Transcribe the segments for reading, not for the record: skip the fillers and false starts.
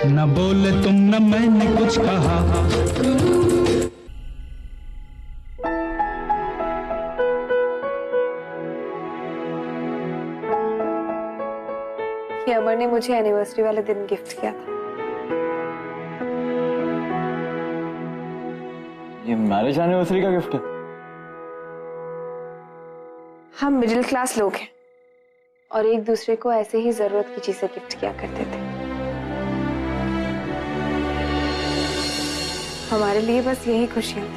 न बोले तुम न मैंने कुछ कहा। ये अमर ने मुझे एनिवर्सरी वाले दिन गिफ्ट किया था। ये मैरिज एनिवर्सरी का गिफ्ट है? हम मिडिल क्लास लोग हैं और एक दूसरे को ऐसे ही जरूरत की चीजें गिफ्ट किया करते थे। हमारे लिए बस यही खुशियां थी।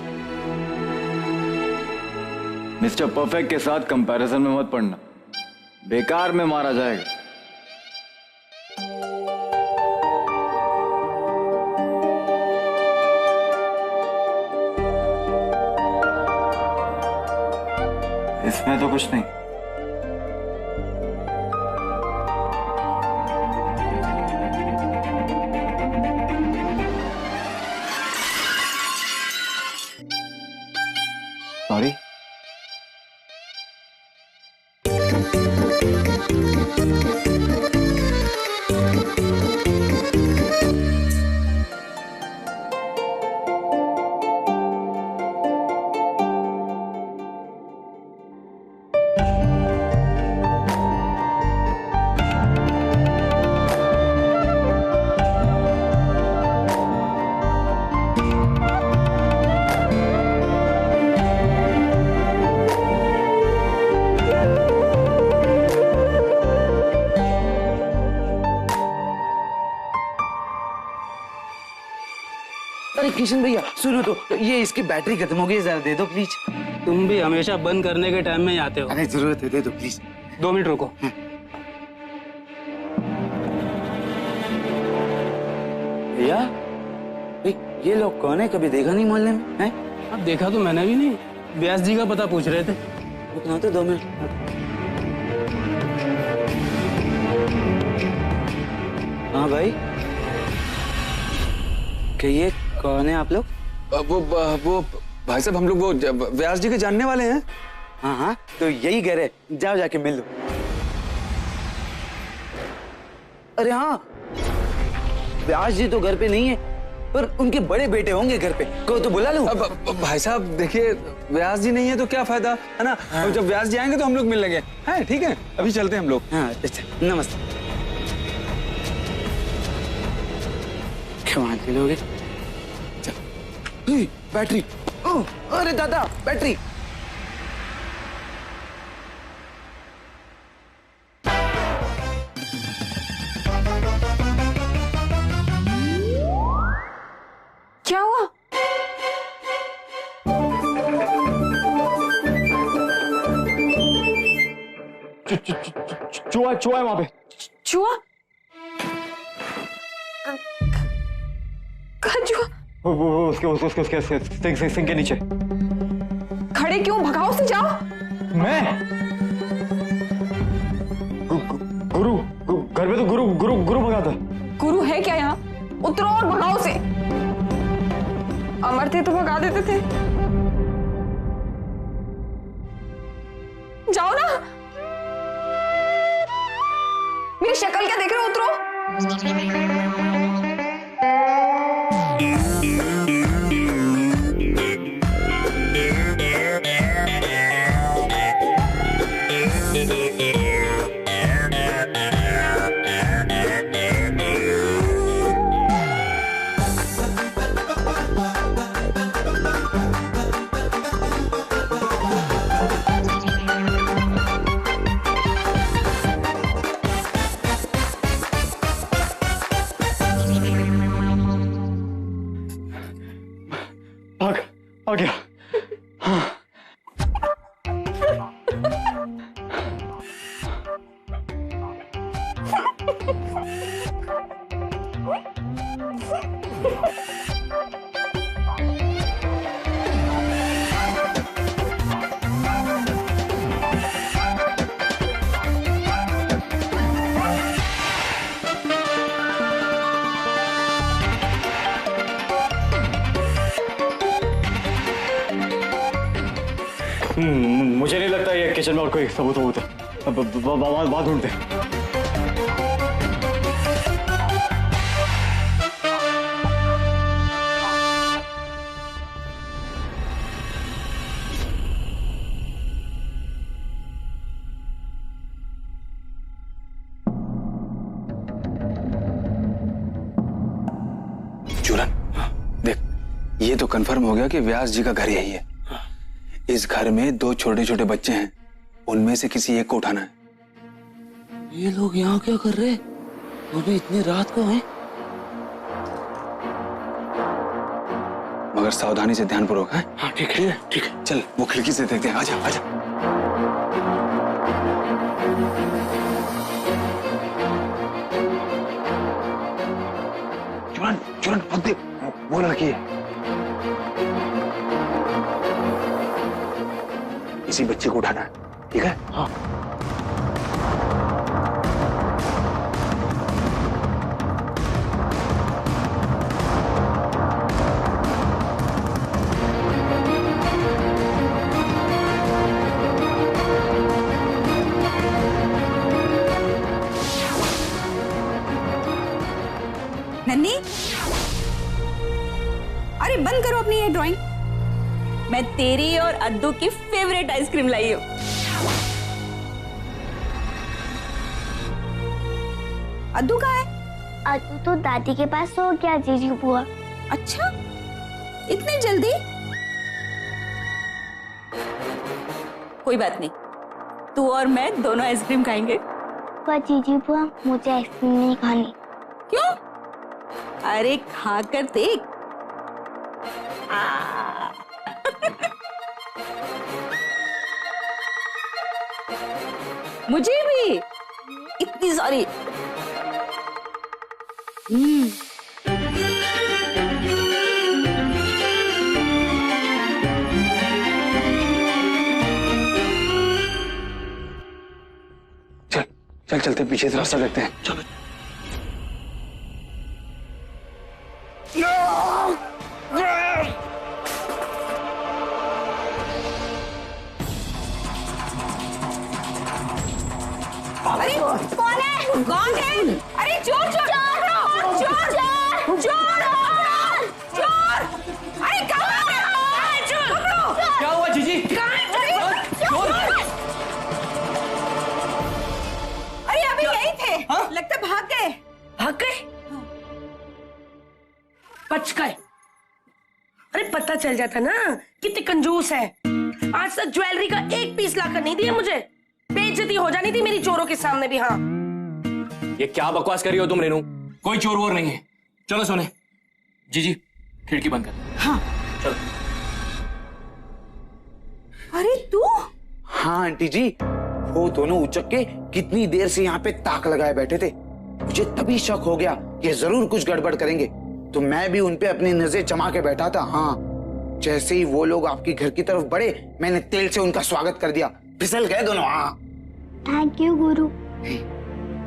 मिस्टर परफेक्ट के साथ कंपैरिजन में मत पड़ना, बेकार में मारा जाएगा। इसमें तो कुछ नहीं। सॉरी। अरे किशन भैया सुनो तो, ये इसकी बैटरी खत्म हो गई, जरा दे दो प्लीज। तुम भी हमेशा बंद करने के टाइम में ही आते हो। अरे जरूरत है, दे दो प्लीज। 2 मिनट रुको। भैया ये लोग कौन है? कभी देखा नहीं मोहल्ले में है? अब देखा तो मैंने भी नहीं, व्यास जी का पता पूछ रहे थे। रुकना तो 2 मिनट। हाँ भाई, कहिए कौन है आप लोग? वो भाई साहब, हम लोग वो व्यास जी के जानने वाले हैं। हाँ हाँ, तो यही कह रहे, जाओ जाके मिल लो। अरे हाँ, व्यास जी तो घर पे नहीं है, पर उनके बड़े बेटे होंगे घर पे, को तो बुला लूं? अब भाई साहब देखिए, व्यास जी नहीं है तो क्या फायदा है ना। हाँ। जब व्यास जी आएंगे तो हम लोग मिल लेंगे। है ठीक है, अभी चलते हैं हम लोग। हाँ अच्छा, नमस्ते। कमाल के लोग हैं। बैटरी, ओह अरे दादा बैटरी। क्या हुआ? चूहा है वहां पे। चूहा? कहाँ चूहा? वो उसके सिंह के नीचे। खड़े क्यों? भगाओ से, जाओ। मैं गुरु घर पे तो गुरु भगा था। गुरु है क्या यहाँ? उतरो और भगाओ से। अमर थे तो भगा देते थे। जाओ ना। मेरी शक्ल क्या देख रहे हो? उतरो। आ गया। हाँ। मुझे नहीं लगता ये किचन में और कोई सबूत है। वहां ढूंढते। चूरन, देख, ये तो कंफर्म हो गया कि व्यास जी का घर यही है। इस घर में 2 छोटे छोटे बच्चे हैं, उनमें से किसी एक को उठाना है। ये लोग यहाँ क्या कर रहे हैं? वो भी इतनी रात को हैं। मगर सावधानी से, ध्यानपूर्वक है। हाँ ठीक है, ठीक है। चल वो खिड़की से देखते हैं। आजा आजा। चूरन चूरन, खुद देख, वो लड़की है। इसी बच्चे को उठाना है, ठीक है? हाँ। नन्नी, अरे बंद करो अपनी ये ड्राइंग। मैं तेरी और अद्दू की फेवरेट आइसक्रीम लाई हूं। अद्दू कहाँ है? अद्दू तो दादी के पास सो गया जीजू बुआ। अच्छा, इतनी जल्दी? कोई बात नहीं, तू और मैं दोनों आइसक्रीम खाएंगे। पर जीजू बुआ, मुझे आइसक्रीम नहीं खानी। क्यों? अरे खाकर देख। मुझे भी इतनी सारी। चल चल, चलते पीछे से रास्ता देखते हैं। चलो। अरे कौन है? कौन है? अरे चोर चोर चोर चोर चोर चोर! अरे कहाँ है? चोर! क्या हुआ जीजी? अरे अभी यही थे। लगता भाग गए। भाग गए? बच गए। अरे पता चल जाता ना कितने कंजूस है। आज तक ज्वेलरी का एक पीस लाकर नहीं दिया मुझे। बेइज्जती हो जानी थी मेरी चोरों के सामने भी। हाँ, ये क्या बकवास कर रही हो तुम रेनू? कोई चोर वोर नहीं है। चलो सोने। जीजी खिड़की बंद कर। हाँ चलो। अरे तू? हाँ आंटी जी, वो दोनों उचक के कितनी देर से यहाँ पे ताक लगाए बैठे थे। मुझे तभी शक हो गया कि जरूर कुछ गड़बड़ करेंगे, तो मैं भी उनपे अपनी नजर जमा के बैठा था। हाँ, जैसे ही वो लोग आपके घर की तरफ बढ़े, मैंने तेल से उनका स्वागत कर दिया। फिसल गए दोनों। हाँ, थैंक यू गुरु।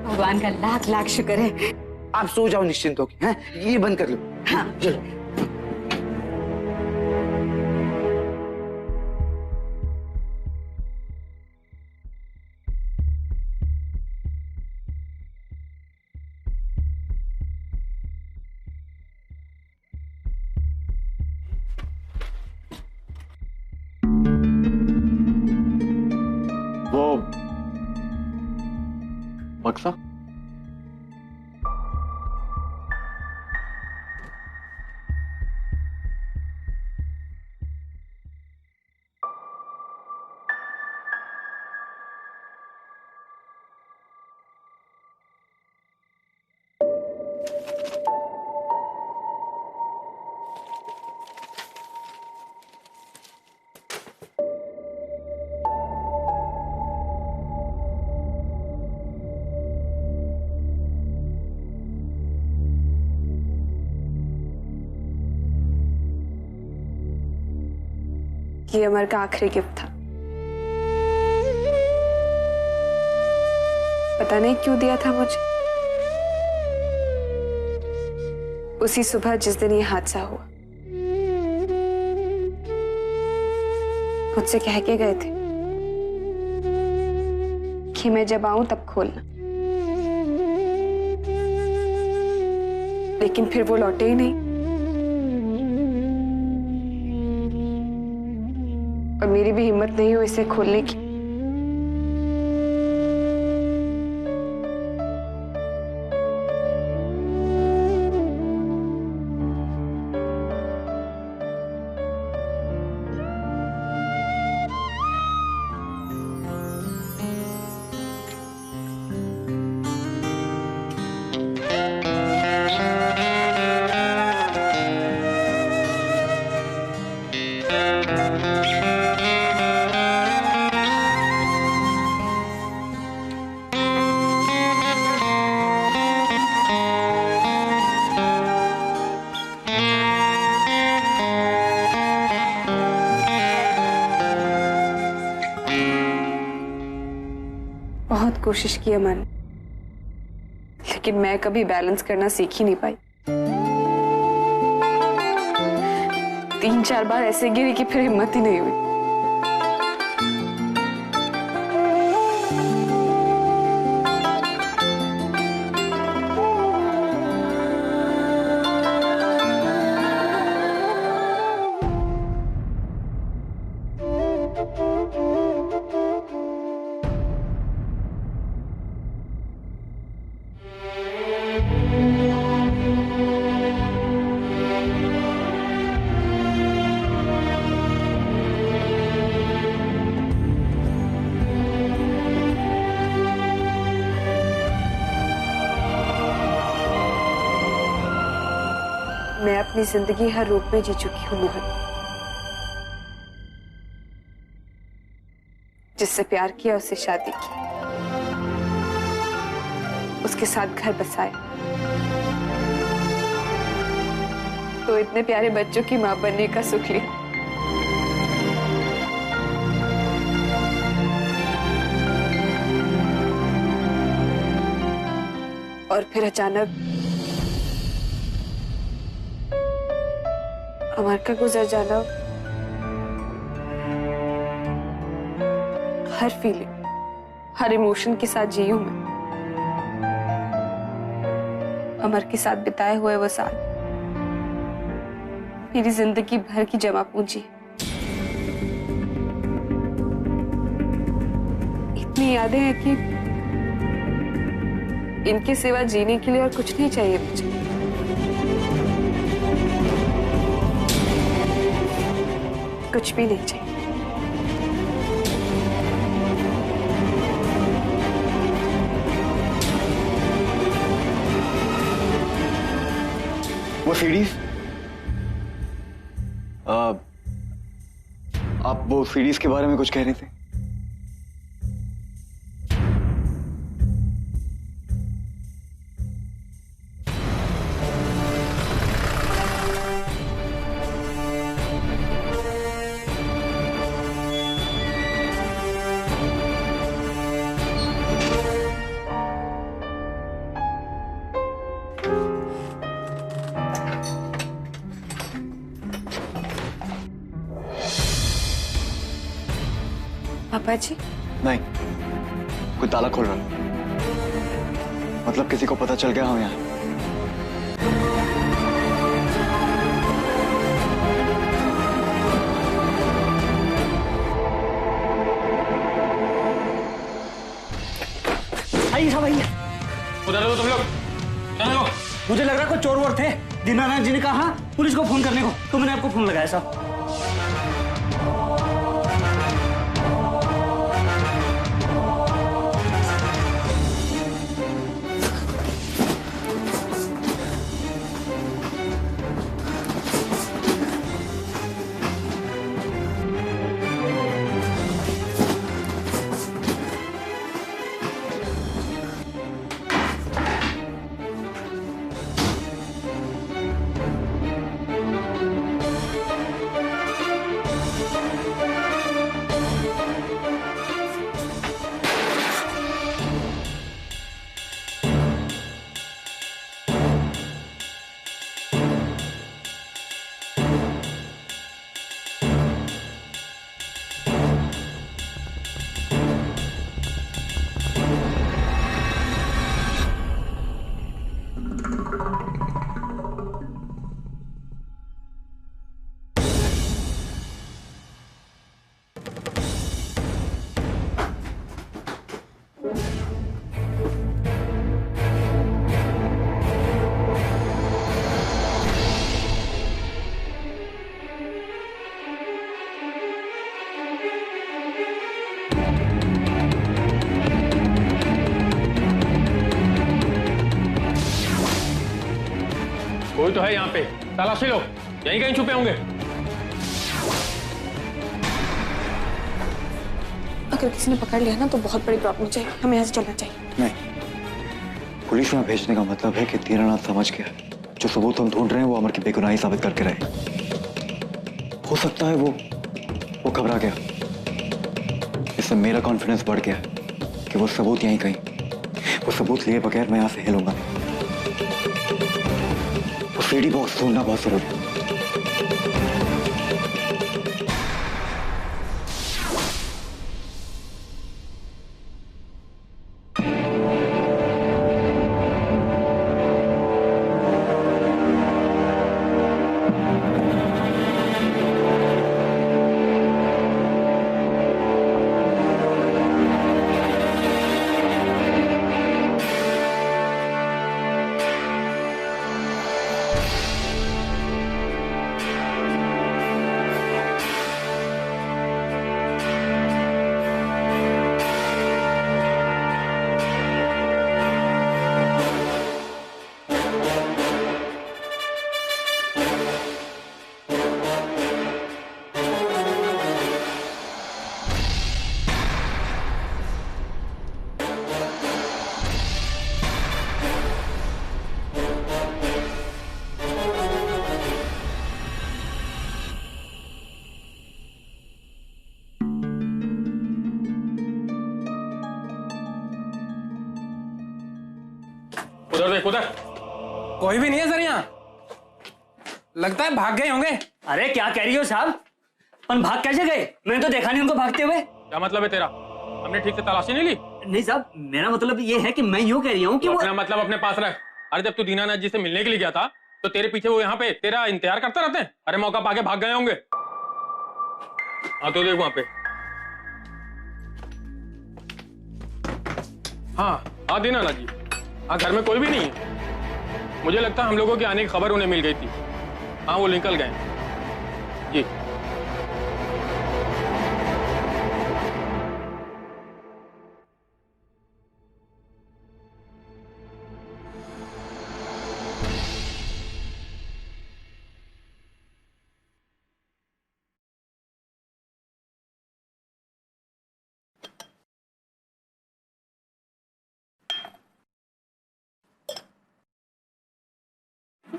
भगवान का लाख लाख शुक्र है। आप सो जाओ निश्चिंत होके। हैं, ये बंद कर लो। हाँ। चलो। वो बक्सा ये अमर का आखिरी गिफ्ट था। पता नहीं क्यों दिया था मुझे। उसी सुबह जिस दिन ये हादसा हुआ, मुझसे कह के गए थे कि मैं जब आऊं तब खोलना, लेकिन फिर वो लौटे ही नहीं। और मेरी भी हिम्मत नहीं हुई इसे खोलने की। कोशिश की अमन, लेकिन मैं कभी बैलेंस करना सीख ही नहीं पाई। 3-4 बार ऐसे गिरी कि फिर हिम्मत ही नहीं हुई। मैं अपनी जिंदगी हर रूप में जी चुकी हूँ मोहन। जिससे प्यार किया उससे शादी की, उसके साथ घर बसाए, तो इतने प्यारे बच्चों की मां बनने का सुख लिया। और फिर अचानक अमर का गुजर जाना, हर फीलिंग, हर इमोशन के साथ जी हूं मैं। अमर के साथ बिताए हुए वो साल मेरी जिंदगी भर की जमा पूंजी। इतनी यादें हैं कि इनके सिवा जीने के लिए और कुछ नहीं चाहिए मुझे। कुछ भी नहीं चाहिए। वो सीरीज, आप वो सीरीज के बारे में कुछ कह रहे थे? पापा जी? नहीं, कोई ताला खोल रहा। मतलब किसी को पता चल गया हम यहाँ। आइए सब आइए। उधर लो तुम लोग, उधर लो। मुझे लग रहा है कोई चोर वोर थे। दीनानाथ जी ने कहा पुलिस को फोन करने को, तो मैंने आपको फोन लगाया साहब। कोई तो है यहाँ पे, तलाशी लो, यहीं कहीं छुपे होंगे। अगर किसी ने पकड़ लिया ना तो बहुत बड़ी प्रॉब्लम हो जाएगी। हमें यहाँ से चलना चाहिए। नहीं, पुलिस में भेजने का मतलब है कि दीनानाथ समझ गया जो सबूत हम ढूंढ रहे हैं वो अमर की बेगुनाही साबित करके रहे। हो सकता है वो घबरा गया, इससे मेरा कॉन्फिडेंस बढ़ गया। कि वो सबूत यहीं कहीं, वो सबूत लिए बगैर मैं यहां से हिलूंगा। वो सीडी बॉक्स ढूंढना बहुत जरूरी है। उधर देख, उधर कोई भी नहीं है सर यहाँ। लगता है भाग गए होंगे। अरे क्या कह रही हो साहब? पर भाग कैसे गए? मैंने तो देखा नहीं उनको भागते हुए। क्या मतलब है तेरा? हमने ठीक से तलाशी नहीं ली? नहीं साहब, मेरा मतलब ये है कि मैं यूँ कह रही हूँ कि वो अपना मतलब अपने पास रख। अरे जब तू दीनानाथ जी से मिलने के लिए गया था तो तेरे पीछे वो यहाँ पे तेरा इंतजार करते रहते हैं। अरे मौका पाके भाग गए होंगे। हाँ तो देख वहां पे। हाँ दीनानाथ जी, हाँ घर में कोई भी नहीं है। मुझे लगता है हम लोगों की आने की खबर उन्हें मिल गई थी। हाँ वो निकल गए जी।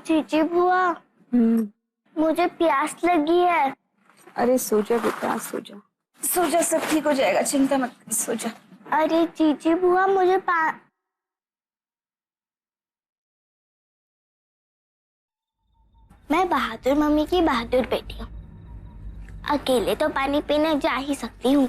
जीजी बुआ, मुझे प्यास लगी है। अरे सो जा बेटा, सो जा। सो जा, सब ठीक हो जाएगा, चिंता मत कर, सो जा। अरे जीजी बुआ, मैं बहादुर मम्मी की बहादुर बेटी हूँ। अकेले तो पानी पीने जा ही सकती हूँ।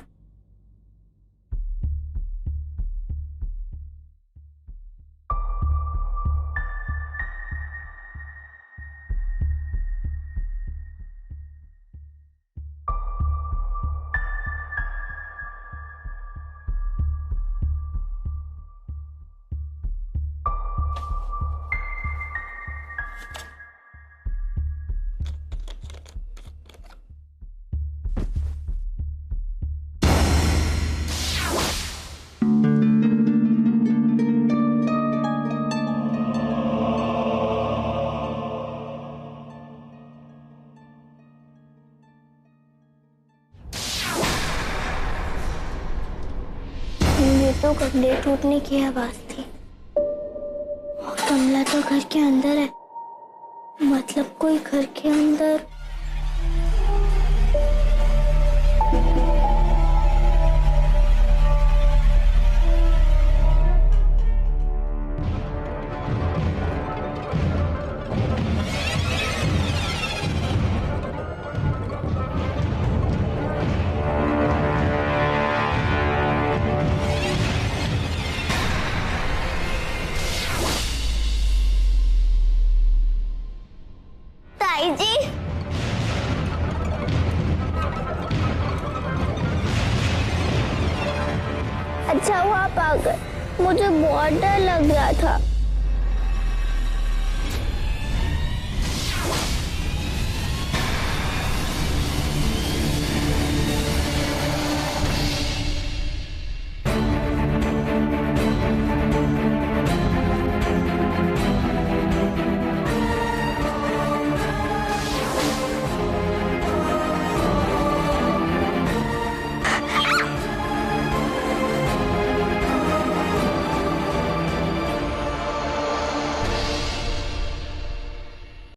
तो कपड़े टूटने की आवाज थी और कमला तो घर के अंदर है, मतलब कोई घर के अंदर। जी अच्छा हुआ आप आ गए, मुझे बहुत डर लग रहा था।